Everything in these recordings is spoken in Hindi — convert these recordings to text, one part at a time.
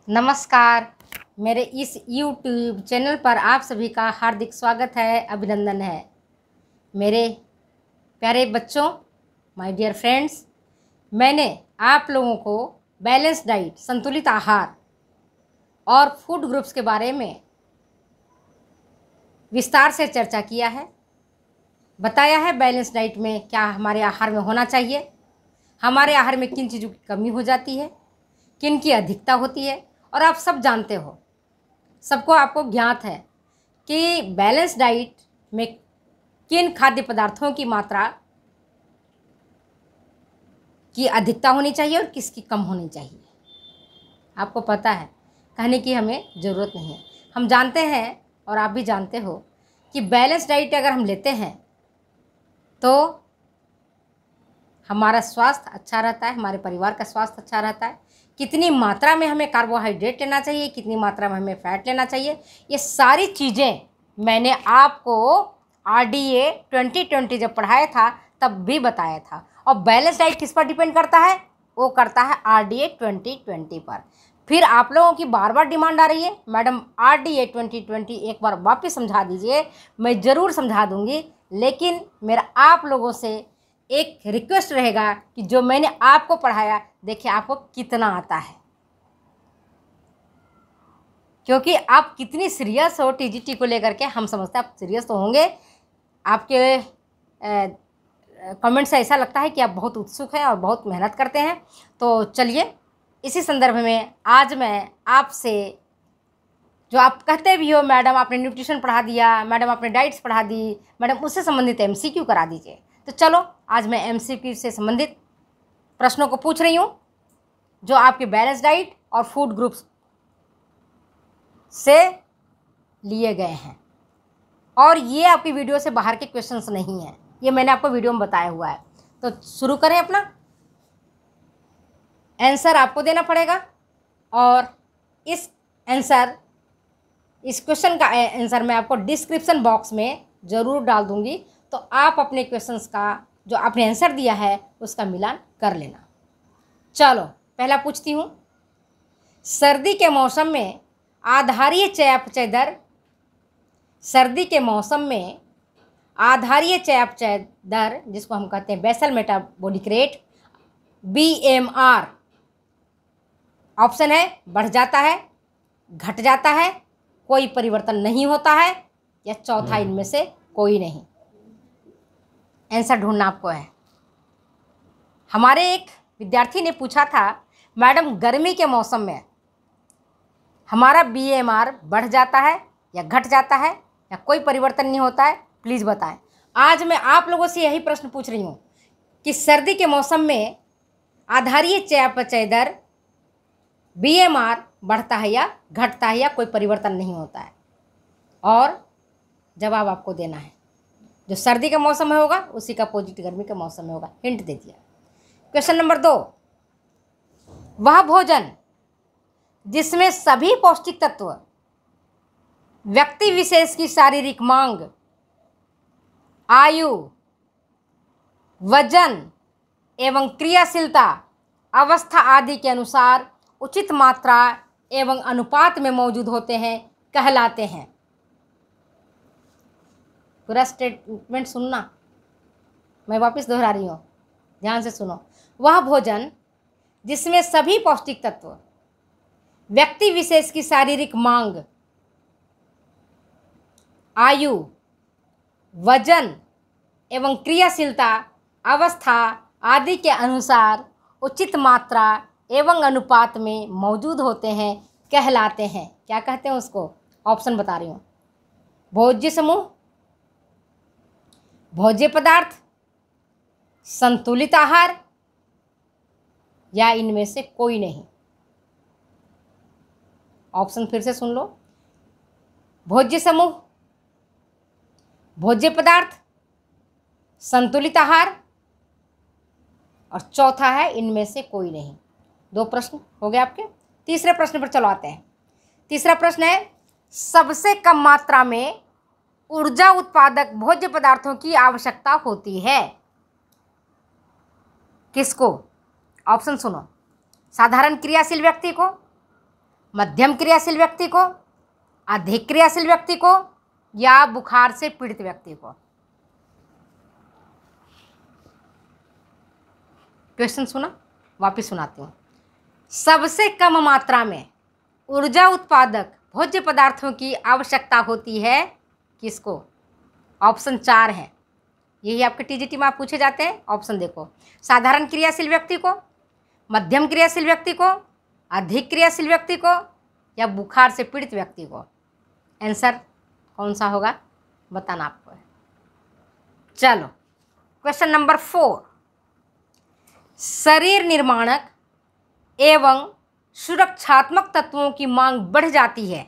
नमस्कार। मेरे इस YouTube चैनल पर आप सभी का हार्दिक स्वागत है, अभिनंदन है। मेरे प्यारे बच्चों, माय डियर फ्रेंड्स, मैंने आप लोगों को बैलेंस डाइट, संतुलित आहार और फूड ग्रुप्स के बारे में विस्तार से चर्चा किया है। बताया है बैलेंस डाइट में क्या हमारे आहार में होना चाहिए, हमारे आहार में किन चीज़ों की कमी हो जाती है, किन की अधिकता होती है। और आप सब जानते हो, सबको आपको ज्ञात है कि बैलेंस डाइट में किन खाद्य पदार्थों की मात्रा की अधिकता होनी चाहिए और किसकी कम होनी चाहिए। आपको पता है, कहने की हमें ज़रूरत नहीं है। हम जानते हैं और आप भी जानते हो कि बैलेंस डाइट अगर हम लेते हैं तो हमारा स्वास्थ्य अच्छा रहता है, हमारे परिवार का स्वास्थ्य अच्छा रहता है। कितनी मात्रा में हमें कार्बोहाइड्रेट लेना चाहिए, कितनी मात्रा में हमें फैट लेना चाहिए, ये सारी चीज़ें मैंने आपको RDA 2020 जब पढ़ाया था तब भी बताया था। और बैलेंस डाइट किस पर डिपेंड करता है? वो करता है RDA 2020 पर। फिर आप लोगों की बार बार डिमांड आ रही है, मैडम RDA 2020 एक बार वापस समझा दीजिए। मैं ज़रूर समझा दूँगी, लेकिन मेरा आप लोगों से एक रिक्वेस्ट रहेगा कि जो मैंने आपको पढ़ाया, देखिए आपको कितना आता है, क्योंकि आप कितनी सीरियस हो TGT को लेकर के हम समझते हैं। आप सीरियस तो होंगे, आपके कमेंट से ऐसा लगता है कि आप बहुत उत्सुक हैं और बहुत मेहनत करते हैं। तो चलिए, इसी संदर्भ में आज मैं आपसे, जो आप कहते भी हो मैडम आपने न्यूट्रिशन पढ़ा दिया, मैडम आपने डाइट्स पढ़ा दी, मैडम उससे संबंधित MCQ करा दीजिए। तो चलो, आज मैं MCQ से संबंधित प्रश्नों को पूछ रही हूँ जो आपके बैलेंस डाइट और फूड ग्रुप्स से लिए गए हैं। और ये आपकी वीडियो से बाहर के क्वेश्चंस नहीं हैं, ये मैंने आपको वीडियो में बताया हुआ है। तो शुरू करें अपना। आंसर आपको देना पड़ेगा और इस क्वेश्चन का आंसर मैं आपको डिस्क्रिप्शन बॉक्स में ज़रूर डाल दूंगी। तो आप अपने क्वेश्चंस का जो आपने आंसर दिया है उसका मिलान कर लेना। चलो, पहला पूछती हूँ। सर्दी के मौसम में आधारीय चयापचय दर, सर्दी के मौसम में आधारीय चयापचय दर, जिसको हम कहते हैं basal metabolic rate, BMR, option है बढ़ जाता है, घट जाता है, कोई परिवर्तन नहीं होता है, या चौथा इनमें से कोई नहीं। आंसर ढूंढना आपको है। हमारे एक विद्यार्थी ने पूछा था, मैडम गर्मी के मौसम में हमारा BMR बढ़ जाता है या घट जाता है या कोई परिवर्तन नहीं होता है, प्लीज़ बताएं। आज मैं आप लोगों से यही प्रश्न पूछ रही हूँ कि सर्दी के मौसम में आधारीय चयापचय दर BMR बढ़ता है या घटता है या कोई परिवर्तन नहीं होता है, और जवाब आपको देना है। जो सर्दी के मौसम में होगा उसी का अपोजिट गर्मी के मौसम में होगा। हिंट दे दिया। क्वेश्चन नंबर 2, वह भोजन जिसमें सभी पौष्टिक तत्व व्यक्ति विशेष की शारीरिक मांग, आयु, वजन एवं क्रियाशीलता अवस्था आदि के अनुसार उचित मात्रा एवं अनुपात में मौजूद होते हैं, कहलाते हैं। पूरा स्टेटमेंट सुनना, मैं वापस दोहरा रही हूँ, ध्यान से सुनो। वह भोजन जिसमें सभी पौष्टिक तत्व व्यक्ति विशेष की शारीरिक मांग, आयु, वजन एवं क्रियाशीलता अवस्था आदि के अनुसार उचित मात्रा एवं अनुपात में मौजूद होते हैं, कहलाते हैं। क्या कहते हैं उसको? ऑप्शन बता रही हूँ। भोज्य समूह, भोज्य पदार्थ, संतुलित आहार, या इनमें से कोई नहीं। ऑप्शन फिर से सुन लो। भोज्य समूह, भोज्य पदार्थ, संतुलित आहार, और चौथा है इनमें से कोई नहीं। 2 प्रश्न हो गए आपके। तीसरे प्रश्न पर चलो आते हैं। तीसरा प्रश्न है, सबसे कम मात्रा में ऊर्जा उत्पादक भोज्य पदार्थों की आवश्यकता होती है। किसको? ऑप्शन सुनो। साधारण क्रियाशील व्यक्ति को, मध्यम क्रियाशील व्यक्ति को, अधिक क्रियाशील व्यक्ति को, या बुखार से पीड़ित व्यक्ति को? क्वेश्चन सुना, वापिस सुनाती हूँ। सबसे कम मात्रा में ऊर्जा उत्पादक भोज्य पदार्थों की आवश्यकता होती है किसको? ऑप्शन 4 है, यही आपके टीजीटी में आप पूछे जाते हैं। ऑप्शन देखो, साधारण क्रियाशील व्यक्ति को, मध्यम क्रियाशील व्यक्ति को, अधिक क्रियाशील व्यक्ति को, या बुखार से पीड़ित व्यक्ति को। आंसर कौन सा होगा बताना आपको है। चलो क्वेश्चन नंबर 4, शरीर निर्माणक एवं सुरक्षात्मक तत्वों की मांग बढ़ जाती है।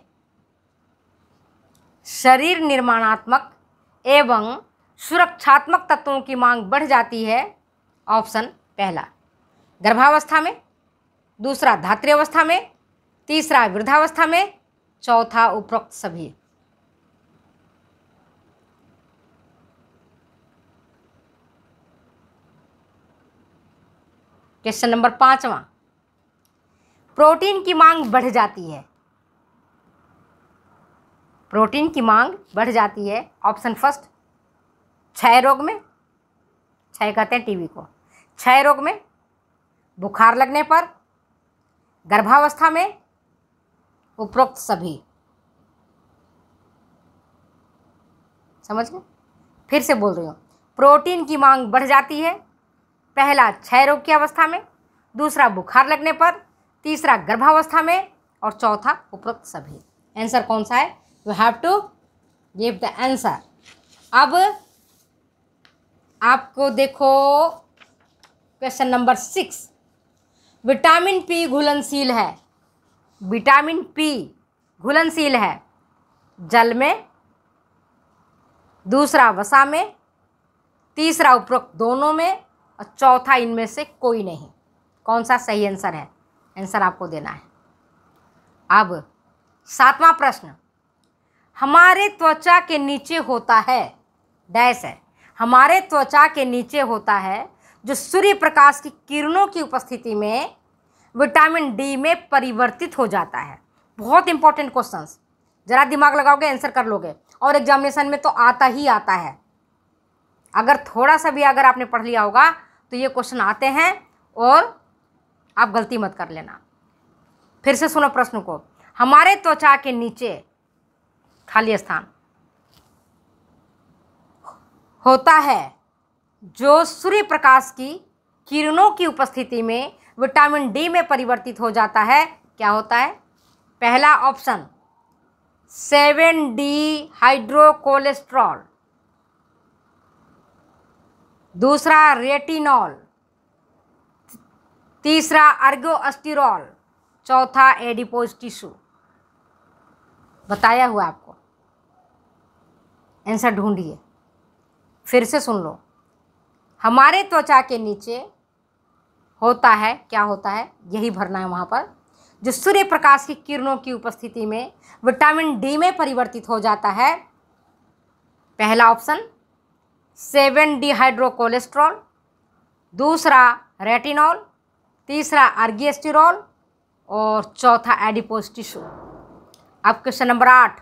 शरीर निर्माणात्मक एवं सुरक्षात्मक तत्वों की मांग बढ़ जाती है। ऑप्शन पहला गर्भावस्था में, दूसरा धात्री अवस्था में, तीसरा वृद्धावस्था में, चौथा उपरोक्त सभी। क्वेश्चन नंबर 5वां, प्रोटीन की मांग बढ़ जाती है। प्रोटीन की मांग बढ़ जाती है। ऑप्शन फर्स्ट क्षय रोग में, क्षय कहते हैं टीबी को, क्षय रोग में, बुखार लगने पर, गर्भावस्था में, उपरोक्त सभी। समझ गए? फिर से बोल रही हूँ, प्रोटीन की मांग बढ़ जाती है। पहला क्षय रोग की अवस्था में, दूसरा बुखार लगने पर, तीसरा गर्भावस्था में, और चौथा उपरोक्त सभी। आंसर कौन सा है? You have to give the answer. अब आपको देखो क्वेश्चन नंबर 6, विटामिन पी घुलनशील है। विटामिन पी घुलनशील है जल में, दूसरा वसा में, तीसरा उपरोक्त दोनों में, और चौथा इनमें से कोई नहीं। कौन सा सही आंसर है? आंसर आपको देना है। अब 7वां प्रश्न, हमारे त्वचा के नीचे होता है डैश है। हमारे त्वचा के नीचे होता है जो सूर्य प्रकाश की किरणों की उपस्थिति में विटामिन डी में परिवर्तित हो जाता है। बहुत इंपॉर्टेंट क्वेश्चंस, जरा दिमाग लगाओगे आंसर कर लोगे, और एग्जामिनेशन में तो आता ही आता है। अगर थोड़ा सा भी अगर आपने पढ़ लिया होगा तो ये क्वेश्चन आते हैं, और आप गलती मत कर लेना। फिर से सुनो प्रश्न को, हमारे त्वचा के नीचे खाली स्थान होता है जो सूर्य प्रकाश की किरणों की उपस्थिति में विटामिन डी में परिवर्तित हो जाता है। क्या होता है? पहला ऑप्शन 7D हाइड्रोकोलेस्ट्रॉल, दूसरा रेटिनॉल, तीसरा अर्गोस्टिरॉल, चौथा एडिपोज टिश्यू। बताया हुआ आपको, आंसर ढूंढिए। फिर से सुन लो, हमारे त्वचा के नीचे होता है, क्या होता है यही भरना है वहाँ पर, जो सूर्य प्रकाश की किरणों की उपस्थिति में विटामिन डी में परिवर्तित हो जाता है। पहला ऑप्शन 7D हाइड्रोकोलेस्ट्रॉल, दूसरा रेटिनॉल, तीसरा अर्गिस्टिरॉल, और चौथा एडिपोज टिश्यू। अब क्वेश्चन नंबर 8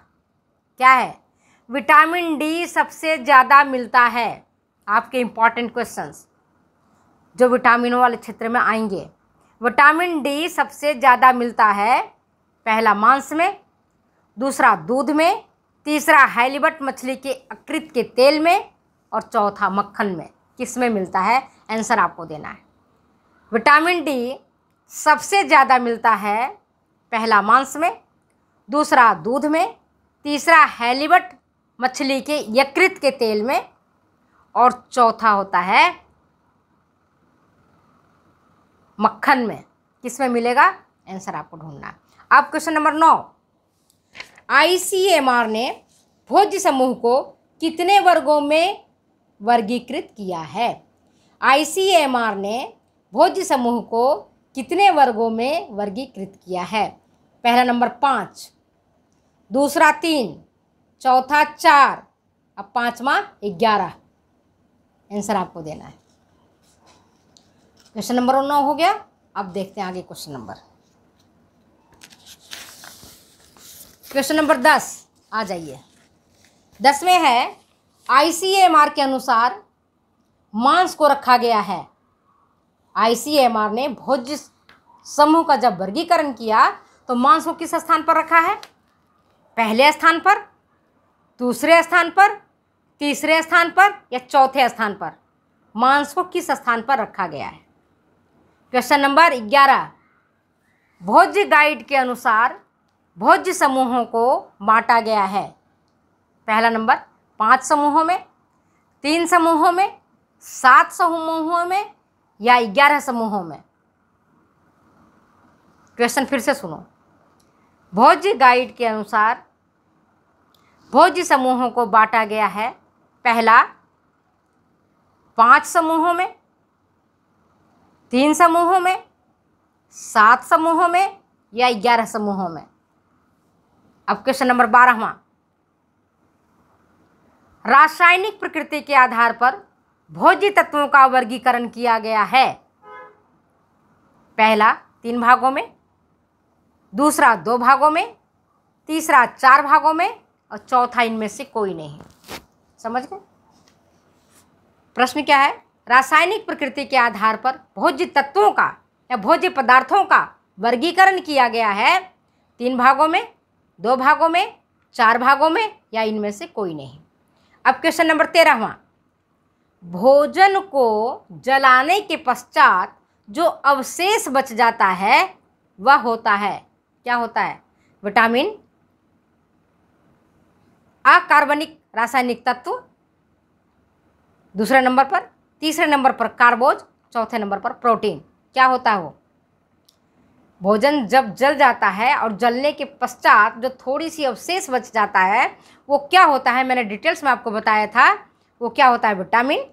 क्या है? विटामिन डी सबसे ज़्यादा मिलता है। आपके इंपॉर्टेंट क्वेश्चंस जो विटामिनों वाले क्षेत्र में आएंगे। विटामिन डी सबसे ज़्यादा मिलता है पहला मांस में, दूसरा दूध में, तीसरा हैलीबट मछली के यकृत के तेल में, और चौथा मक्खन में। किस में मिलता है? आंसर आपको देना है। विटामिन डी सबसे ज़्यादा मिलता है पहला मांस में, दूसरा दूध में, तीसरा हैलीबट मछली के यकृत के तेल में, और चौथा होता है मक्खन में। किस में मिलेगा? आंसर आपको ढूंढना है। अब क्वेश्चन नंबर 9, ICMR ने भोज्य समूह को कितने वर्गों में वर्गीकृत किया है? ICMR ने भोज्य समूह को कितने वर्गों में वर्गीकृत किया है? पहला नंबर 5, दूसरा 3, चौथा 4, अब पांचवा 11। आंसर आपको देना है। क्वेश्चन नंबर 9 हो गया। अब देखते हैं आगे क्वेश्चन नंबर क्वेश्चन नंबर 10 आ जाइए। 10 में है ICMR के अनुसार मांस को रखा गया है। ICMR ने भोज्य समूह का जब वर्गीकरण किया तो मांस को किस स्थान पर रखा है? पहले स्थान पर, दूसरे स्थान पर, तीसरे स्थान पर या चौथे स्थान पर? मांस को किस स्थान पर रखा गया है? क्वेश्चन नंबर 11, भोज्य गाइड के अनुसार भोज्य समूहों को बांटा गया है। पहला नंबर 5 समूहों में, 3 समूहों में, 7 समूहों में या 11 समूहों में? क्वेश्चन फिर से सुनो। भोज्य गाइड के अनुसार भोज्य समूहों को बांटा गया है। पहला 5 समूहों में, 3 समूहों में, 7 समूहों में या 11 समूहों में? अब क्वेश्चन नंबर 12वां, रासायनिक प्रकृति के आधार पर भोज्य तत्वों का वर्गीकरण किया गया है। पहला 3 भागों में, दूसरा 2 भागों में, तीसरा 4 भागों में और चौथा इनमें से कोई नहीं। समझ गए? प्रश्न क्या है? रासायनिक प्रकृति के आधार पर भोज्य तत्वों का या भोज्य पदार्थों का वर्गीकरण किया गया है 3 भागों में, 2 भागों में, 4 भागों में या इनमें से कोई नहीं। अब क्वेश्चन नंबर 13वां, भोजन को जलाने के पश्चात जो अवशेष बच जाता है वह होता है, क्या होता है? विटामिन, अकार्बनिक रासायनिक तत्व, दूसरे नंबर पर, तीसरे नंबर पर कार्बोज, चौथे नंबर पर प्रोटीन। क्या होता है वो? भोजन जब जल जाता है और जलने के पश्चात जो थोड़ी सी अवशेष बच जाता है वो क्या होता है? मैंने डिटेल्स में आपको बताया था। वो क्या होता है? विटामिन,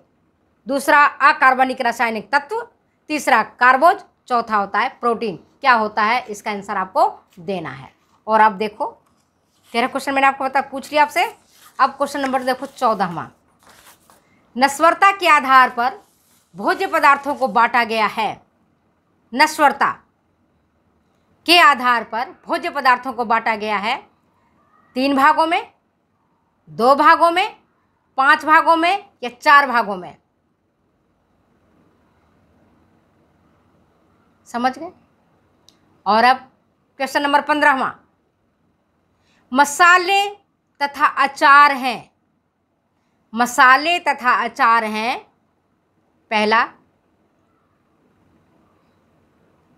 दूसरा अकार्बनिक रासायनिक तत्व, तीसरा कार्बोज, चौथा होता है प्रोटीन। क्या होता है? इसका आंसर आपको देना है। और अब देखो 13 क्वेश्चन मैंने आपको पूछ लिया आपसे। अब क्वेश्चन नंबर देखो 14वां, नस्वरता के आधार पर भोज्य पदार्थों को बांटा गया है। नस्वरता के आधार पर भोज्य पदार्थों को बांटा गया है 3 भागों में, 2 भागों में, 5 भागों में या 4 भागों में? समझ गए? और अब क्वेश्चन नंबर 15वां, मसाले तथा अचार हैं। मसाले तथा अचार हैं। पहला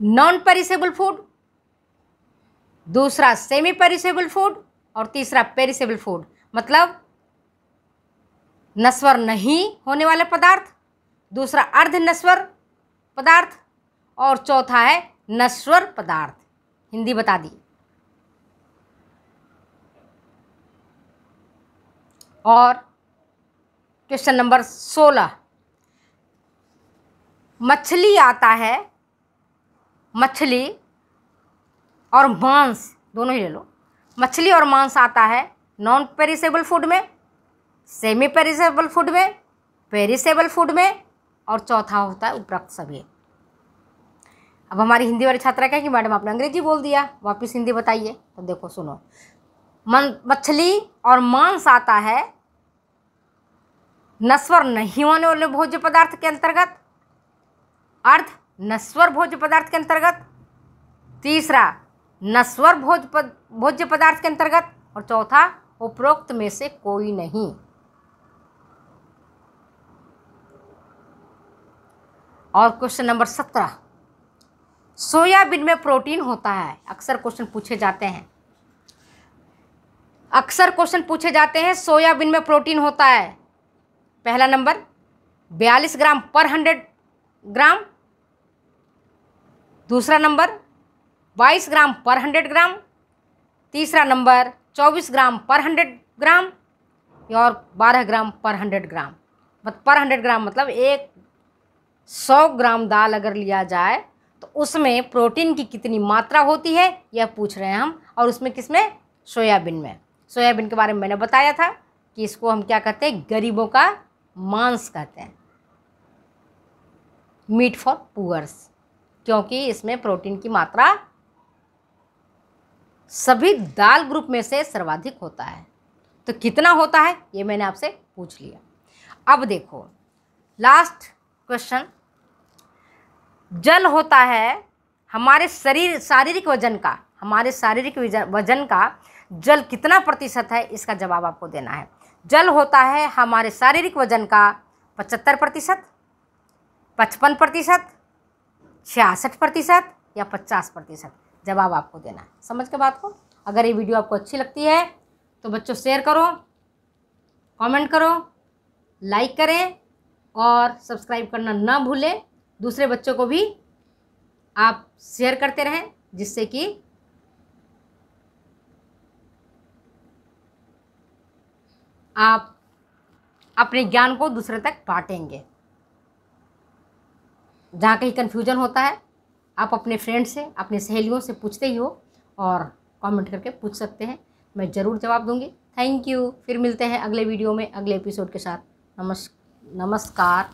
नॉन पेरिसेबल फूड, दूसरा सेमी पेरिसेबल फूड और तीसरा पेरिसेबल फूड, मतलब नश्वर नहीं होने वाले पदार्थ, दूसरा अर्ध नश्वर पदार्थ और चौथा है नश्वर पदार्थ। हिंदी बता दी। और क्वेश्चन नंबर 16, मछली आता है, मछली और मांस दोनों ही ले लो। मछली और मांस आता है नॉन पेरिसेबल फूड में, सेमी पेरिसेबल फूड में, पेरिसेबल फूड में और चौथा होता है उपरोक्त सभी। अब हमारी हिंदी वाली छात्रा क्या कि मैडम आपने अंग्रेजी बोल दिया, वापस हिंदी बताइए। तो देखो सुनो, मछली और मांस आता है नश्वर नहीं होने वाले भोज्य पदार्थ के अंतर्गत, अर्ध नश्वर भोज्य पदार्थ के अंतर्गत, तीसरा नश्वर भोज्य पदार्थ के अंतर्गत और चौथा उपरोक्त में से कोई नहीं। और क्वेश्चन नंबर 17, सोयाबीन में प्रोटीन होता है। अक्सर क्वेश्चन पूछे जाते हैं, अक्सर क्वेश्चन पूछे जाते हैं सोयाबीन में प्रोटीन होता है। पहला नंबर 42 ग्राम पर 100 ग्राम, दूसरा नंबर 22 ग्राम पर 100 ग्राम, तीसरा नंबर 24 ग्राम पर 100 ग्राम और 12 ग्राम पर 100 ग्राम। पर 100 ग्राम मतलब 100 ग्राम दाल अगर लिया जाए तो उसमें प्रोटीन की कितनी मात्रा होती है यह पूछ रहे हैं हम। और उसमें किसमें? सोयाबीन में। सोयाबीन के बारे में मैंने बताया था कि इसको हम क्या कहते हैं? गरीबों का मांस कहते हैं, मीट फॉर पुअर्स, क्योंकि इसमें प्रोटीन की मात्रा सभी दाल ग्रुप में से सर्वाधिक होता है। तो कितना होता है ये मैंने आपसे पूछ लिया। अब देखो लास्ट क्वेश्चन, जल होता है हमारे शारीरिक वजन का जल कितना प्रतिशत है, इसका जवाब आपको देना है। जल होता है हमारे शारीरिक वजन का 75%, 55%, 66% या 50%। जवाब आपको देना है। समझ के बात को। अगर ये वीडियो आपको अच्छी लगती है तो बच्चों शेयर करो, कमेंट करो, लाइक करें और सब्सक्राइब करना ना भूलें। दूसरे बच्चों को भी आप शेयर करते रहें, जिससे कि आप अपने ज्ञान को दूसरे तक बांटेंगे। जहाँ कहीं कन्फ्यूजन होता है आप अपने फ्रेंड से, अपनी सहेलियों से पूछते ही हो और कमेंट करके पूछ सकते हैं, मैं ज़रूर जवाब दूंगी। Thank you. फिर मिलते हैं अगले वीडियो में अगले एपिसोड के साथ। नमस्कार।